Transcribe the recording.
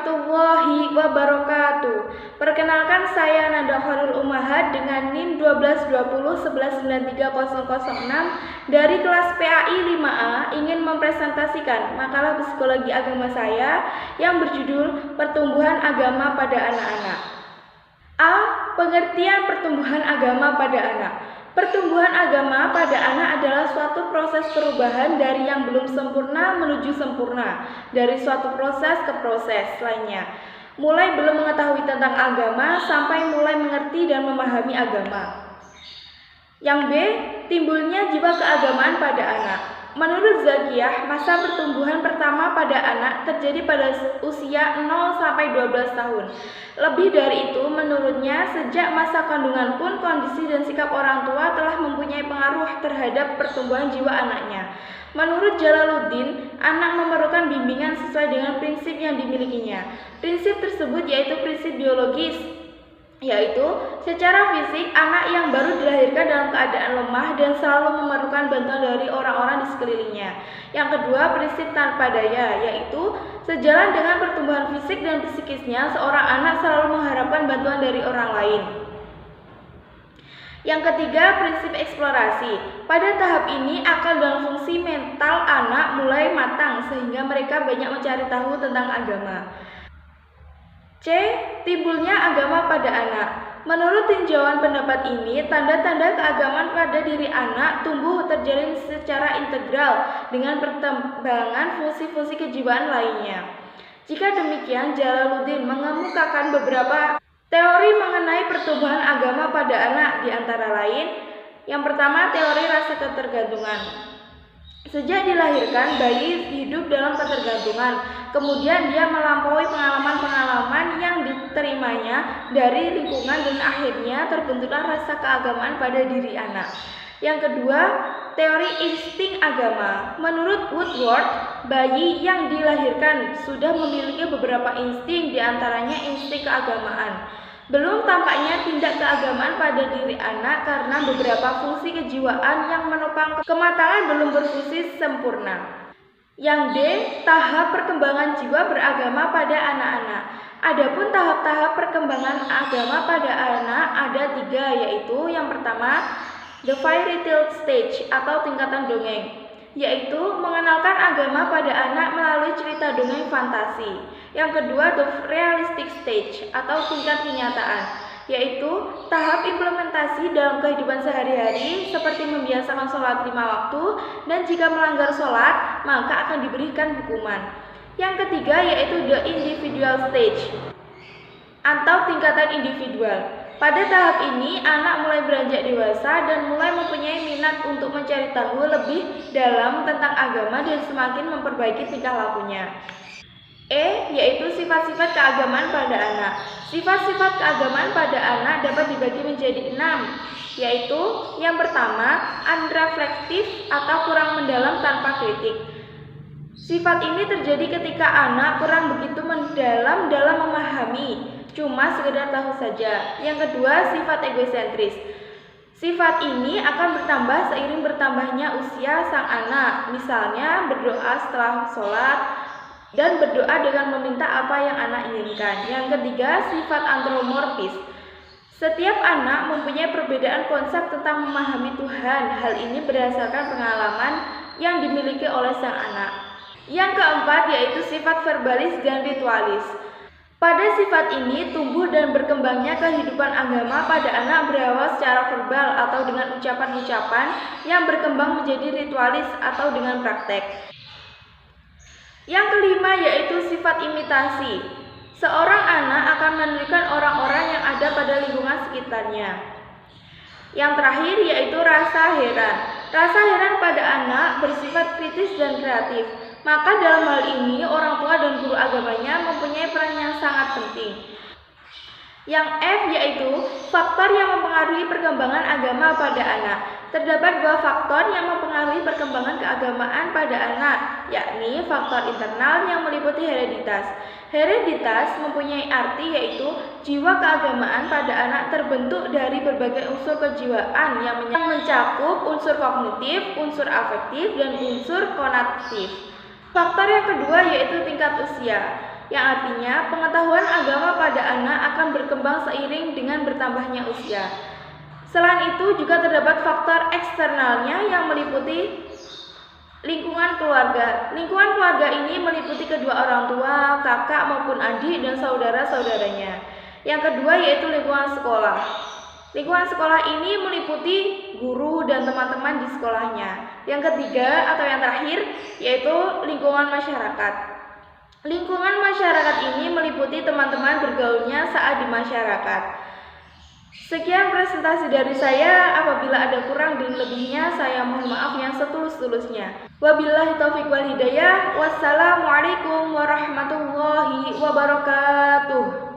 warahmatullahi wabarakatuh. Perkenalkan, saya Nanda Khairul Umahad dengan NIM 122011930006 dari kelas PAI 5A ingin mempresentasikan makalah psikologi agama saya yang berjudul Pertumbuhan Agama pada Anak-anak. A. Pengertian pertumbuhan agama pada anak. Pertumbuhan agama pada anak adalah suatu proses perubahan dari yang belum sempurna menuju sempurna, dari suatu proses ke proses lainnya. Mulai belum mengetahui tentang agama sampai mulai mengerti dan memahami agama. Yang B. Timbulnya jiwa keagamaan pada anak. Menurut Zakiyah, masa pertumbuhan pertama pada anak terjadi pada usia 0 sampai 12 tahun. Lebih dari itu, menurutnya sejak masa kandungan pun kondisi dan sikap orang tua telah mempunyai pengaruh terhadap pertumbuhan jiwa anaknya. Menurut Jalaluddin, anak memerlukan bimbingan sesuai dengan prinsip yang dimilikinya. Prinsip tersebut yaitu prinsip biologis, yaitu secara fisik anak yang baru dilahirkan dalam keadaan lemah dan selalu memerlukan bantuan dari orang-orang di sekelilingnya. Yang kedua, prinsip tanpa daya, yaitu sejalan dengan pertumbuhan fisik dan psikisnya, seorang anak selalu mengharapkan bantuan dari orang lain. Yang ketiga, prinsip eksplorasi. Pada tahap ini, akal dan fungsi mental anak mulai matang sehingga mereka banyak mencari tahu tentang agama. C. Timbulnya agama pada anak. Menurut tinjauan pendapat ini, tanda-tanda keagamaan pada diri anak tumbuh terjalin secara integral dengan perkembangan fungsi-fungsi kejiwaan lainnya. Jika demikian, Jalaluddin mengemukakan beberapa teori mengenai pertumbuhan agama pada anak, di antara lain, yang pertama, teori rasa ketergantungan. Sejak dilahirkan, bayi hidup dalam ketergantungan. Kemudian dia melampaui pengalaman-pengalaman yang diterimanya dari lingkungan dan akhirnya terbentuklah rasa keagamaan pada diri anak. Yang kedua, teori insting agama. Menurut Woodward, bayi yang dilahirkan sudah memiliki beberapa insting, diantaranya insting keagamaan. Belum tampaknya tindak keagamaan pada diri anak karena beberapa fungsi kejiwaan yang menopang kematangan belum berfungsi sempurna. Yang D. Tahap perkembangan jiwa beragama pada anak-anak. Adapun tahap-tahap perkembangan agama pada anak ada 3, yaitu yang pertama, the fairy tale stage atau tingkatan dongeng, yaitu mengenalkan agama pada anak melalui cerita dongeng fantasi. Yang kedua, the realistic stage atau tingkat kenyataan, yaitu tahap implementasi dalam kehidupan sehari-hari seperti membiasakan sholat 5 waktu dan jika melanggar sholat maka akan diberikan hukuman. Yang ketiga yaitu the individual stage atau tingkatan individual. Pada tahap ini anak mulai beranjak dewasa dan mulai mempunyai minat untuk mencari tahu lebih dalam tentang agama dan semakin memperbaiki tingkah lakunya. E. Yaitu sifat-sifat keagamaan pada anak. Sifat-sifat keagamaan pada anak dapat dibagi menjadi 6, yaitu yang pertama, unreflektif atau kurang mendalam tanpa kritik. Sifat ini terjadi ketika anak kurang begitu mendalam dalam memahami, cuma sekedar tahu saja. Yang kedua, sifat egosentris. Sifat ini akan bertambah seiring bertambahnya usia sang anak, misalnya berdoa setelah sholat dan berdoa dengan meminta apa yang anak inginkan. Yang ketiga, sifat antropomorfis. Setiap anak mempunyai perbedaan konsep tentang memahami Tuhan. Hal ini berdasarkan pengalaman yang dimiliki oleh sang anak. Yang keempat yaitu sifat verbalis dan ritualis. Pada sifat ini, tumbuh dan berkembangnya kehidupan agama pada anak berawal secara verbal atau dengan ucapan-ucapan yang berkembang menjadi ritualis atau dengan praktek. Yang kelima yaitu sifat imitasi. Seorang anak akan menirukan orang-orang yang ada pada lingkungan sekitarnya. Yang terakhir yaitu rasa heran. Rasa heran pada anak bersifat kritis dan kreatif. Maka dalam hal ini orang tua dan guru agamanya mempunyai peran yang sangat penting. Yang F yaitu faktor yang mempengaruhi perkembangan agama pada anak. Terdapat 2 faktor yang mempengaruhi perkembangan keagamaan pada anak, yakni faktor internal yang meliputi hereditas. Hereditas mempunyai arti yaitu jiwa keagamaan pada anak terbentuk dari berbagai unsur kejiwaan yang mencakup unsur kognitif, unsur afektif, dan unsur konatif. Faktor yang kedua yaitu tingkat usia, yang artinya pengetahuan agama pada anak akan berkembang seiring dengan bertambahnya usia. Selain itu juga terdapat faktor eksternalnya yang meliputi lingkungan keluarga. Lingkungan keluarga ini meliputi kedua orang tua, kakak maupun adik dan saudara-saudaranya. Yang kedua yaitu lingkungan sekolah. Lingkungan sekolah ini meliputi guru dan teman-teman di sekolahnya. Yang ketiga atau yang terakhir yaitu lingkungan masyarakat. Lingkungan masyarakat ini meliputi teman-teman bergaulnya saat di masyarakat. Sekian presentasi dari saya. Apabila ada kurang dan lebihnya, saya mohon maaf yang setulus-tulusnya. Wabillahi taufiq wal hidayah. Wassalamualaikum warahmatullahi wabarakatuh.